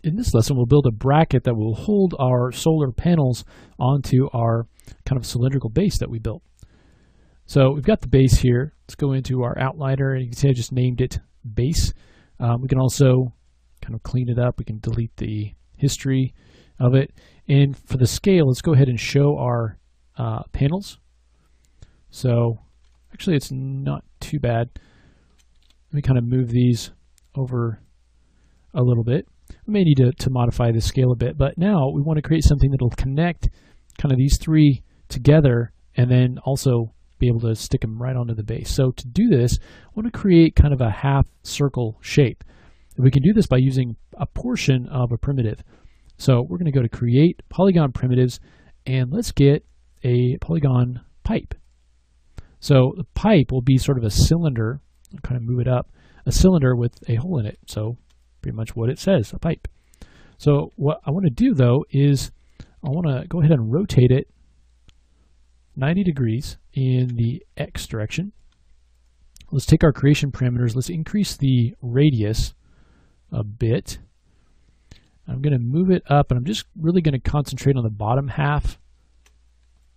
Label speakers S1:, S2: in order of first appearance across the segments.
S1: in this lesson, we'll build a bracket that will hold our solar panels onto our kind of cylindrical base that we built. So we've got the base here. Let's go into our outliner, and you can see I just named it base. We can also kind of clean it up. We can delete the history of it. And for the scale, let's go ahead and show our panels. So actually, it's not too bad. Let me kind of move these over a little bit. We may need to modify the scale a bit, but now we want to create something that will connect kind of these three together and then also be able to stick them right onto the base. So to do this, I want to create kind of a half circle shape. And we can do this by using a portion of a primitive. So we're going to go to Create, Polygon Primitives, and let's get a polygon pipe. So the pipe will be sort of a cylinder. I'll kind of move it up. A cylinder with a hole in it. So pretty much what it says, a pipe. So what I want to do though is I want to go ahead and rotate it 90 degrees in the X direction. Let's take our creation parameters. Let's increase the radius a bit. I'm going to move it up, and I'm just really going to concentrate on the bottom half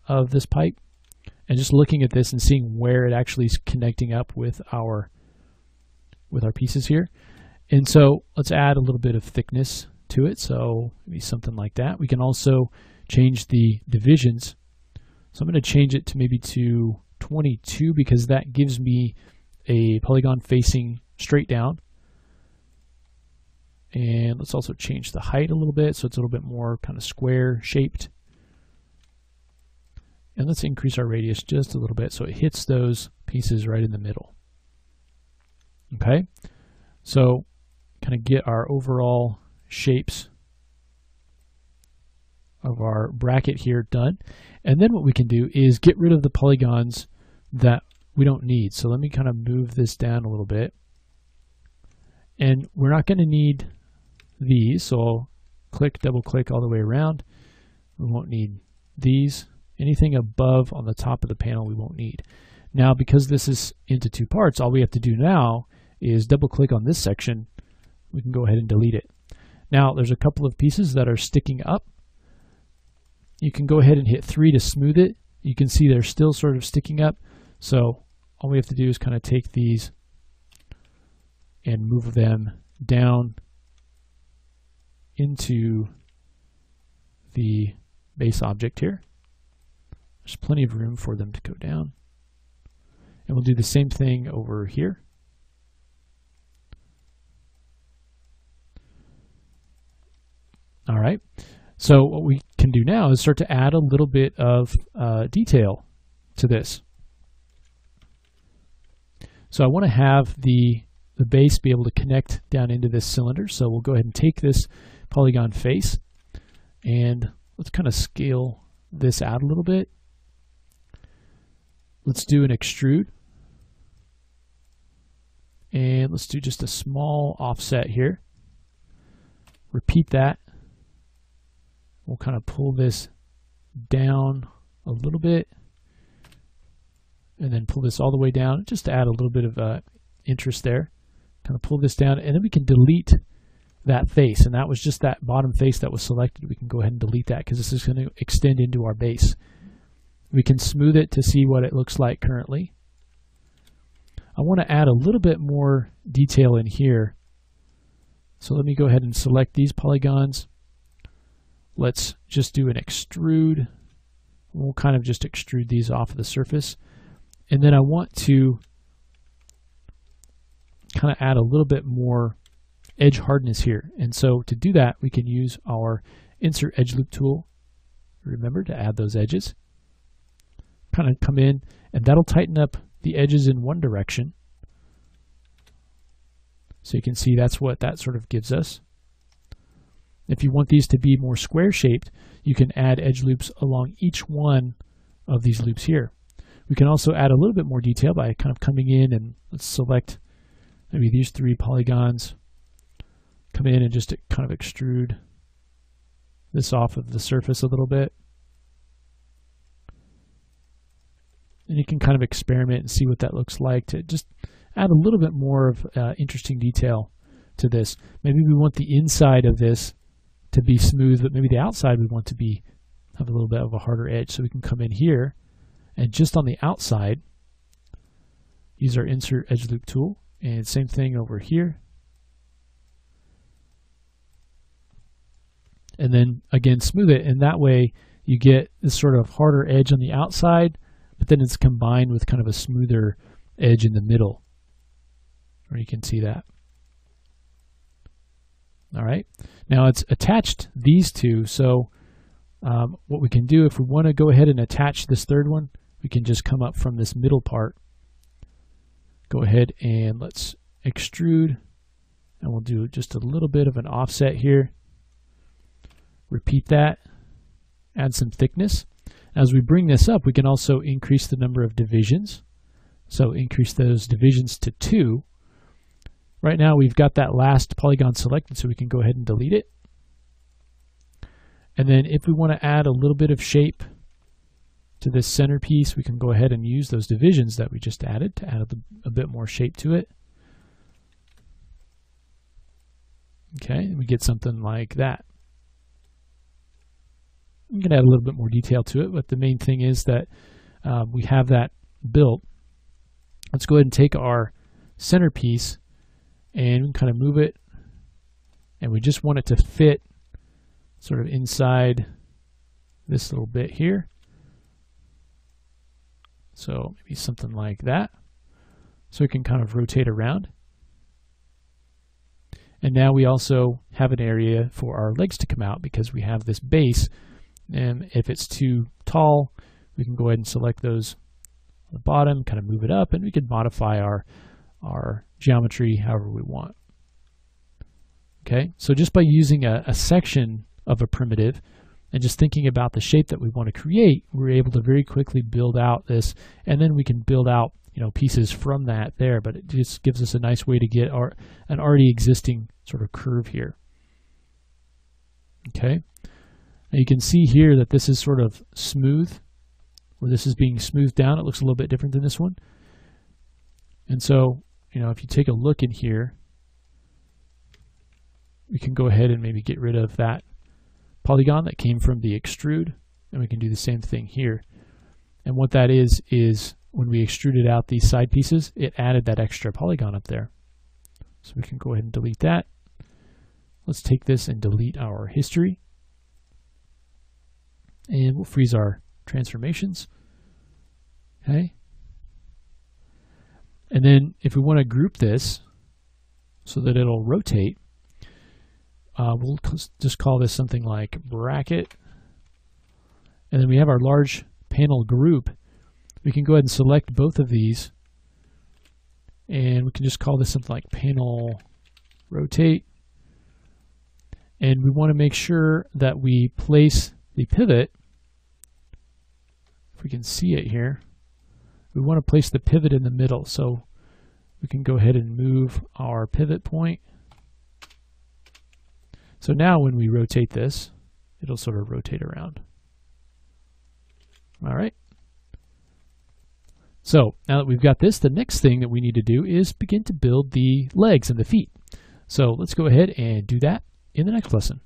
S1: of this pipe and just looking at this and seeing where it actually is connecting up with our pieces here. And so let's add a little bit of thickness to it, so maybe something like that. We can also change the divisions. So I'm going to change it to maybe to 22 because that gives me a polygon facing straight down. And let's also change the height a little bit so it's a little bit more kind of square shaped. And let's increase our radius just a little bit so it hits those pieces right in the middle. Okay, so kind of get our overall shapes of our bracket here done. And then what we can do is get rid of the polygons that we don't need. So let me kind of move this down a little bit. And we're not going to need these, so I'll click, double click all the way around. We won't need these. Anything above on the top of the panel we won't need. Now because this is into two parts, all we have to do now is double click on this section. We can go ahead and delete it. Now there's a couple of pieces that are sticking up. You can go ahead and hit 3 to smooth it. You can see they're still sort of sticking up. So all we have to do is kind of take these and move them down into the base object here. There's plenty of room for them to go down. And we'll do the same thing over here. All right, so what we can do now is start to add a little bit of detail to this. So I want to have the base be able to connect down into this cylinder. So we'll go ahead and take this polygon face and let's kind of scale this out a little bit. Let's do an extrude. And let's do just a small offset here. Repeat that. We'll kind of pull this down a little bit and then pull this all the way down just to add a little bit of interest there. Kind of pull this down, and then we can delete that face, and that was just that bottom face that was selected. We can go ahead and delete that because this is going to extend into our base. We can smooth it to see what it looks like currently. I want to add a little bit more detail in here. So let me go ahead and select these polygons. Let's just do an extrude. We'll kind of just extrude these off of the surface. And then I want to kind of add a little bit more edge hardness here. And so to do that, we can use our Insert Edge Loop tool. Remember to add those edges. Kind of come in, and that'll tighten up the edges in one direction. So you can see that's what that sort of gives us. If you want these to be more square shaped, you can add edge loops along each one of these loops here. We can also add a little bit more detail by kind of coming in and let's select maybe these 3 polygons. Come in and just kind of extrude this off of the surface a little bit. And you can kind of experiment and see what that looks like to just add a little bit more of interesting detail to this. Maybe we want the inside of this to be smooth, but maybe the outside we want to have a little bit of a harder edge. So we can come in here and just on the outside use our insert edge loop tool, and same thing over here. And then again smooth it, and that way you get this sort of harder edge on the outside, but then it's combined with kind of a smoother edge in the middle, or you can see that. All right, now it's attached these two, so what we can do if we want to go ahead and attach this third one, we can just come up from this middle part, go ahead and let's extrude, and we'll do just a little bit of an offset here. Repeat that, add some thickness. As we bring this up, we can also increase the number of divisions. So increase those divisions to 2. Right now we've got that last polygon selected, so we can go ahead and delete it. And then if we want to add a little bit of shape to this centerpiece, we can go ahead and use those divisions that we just added to add a bit more shape to it. Okay, and we get something like that. You can add a little bit more detail to it, but the main thing is that we have that built. Let's go ahead and take our centerpiece and kind of move it, and we just want it to fit sort of inside this little bit here. So maybe something like that. So we can kind of rotate around. And now we also have an area for our legs to come out because we have this base. And if it's too tall, we can go ahead and select those on the bottom, kind of move it up, and we can modify our geometry however we want. Okay, so just by using a section of a primitive and just thinking about the shape that we want to create, we're able to very quickly build out this, and then we can build out pieces from that there, but it just gives us a nice way to get an already existing sort of curve here. Okay. Now you can see here that this is sort of smooth, where this is being smoothed down. It looks a little bit different than this one. And so, if you take a look in here, we can go ahead and maybe get rid of that polygon that came from the extrude, and we can do the same thing here. And what that is when we extruded out these side pieces, it added that extra polygon up there. So we can go ahead and delete that. Let's take this and delete our history. And we'll freeze our transformations. Okay. And then if we want to group this so that it'll rotate, we'll just call this something like bracket. And then we have our large panel group. We can go ahead and select both of these, and we can just call this something like panel rotate. And we want to make sure that we place the pivot, if we can see it here, we want to place the pivot in the middle. So we can go ahead and move our pivot point. So now when we rotate this, it'll sort of rotate around. All right. So now that we've got this, the next thing that we need to do is begin to build the legs and the feet. So let's go ahead and do that in the next lesson.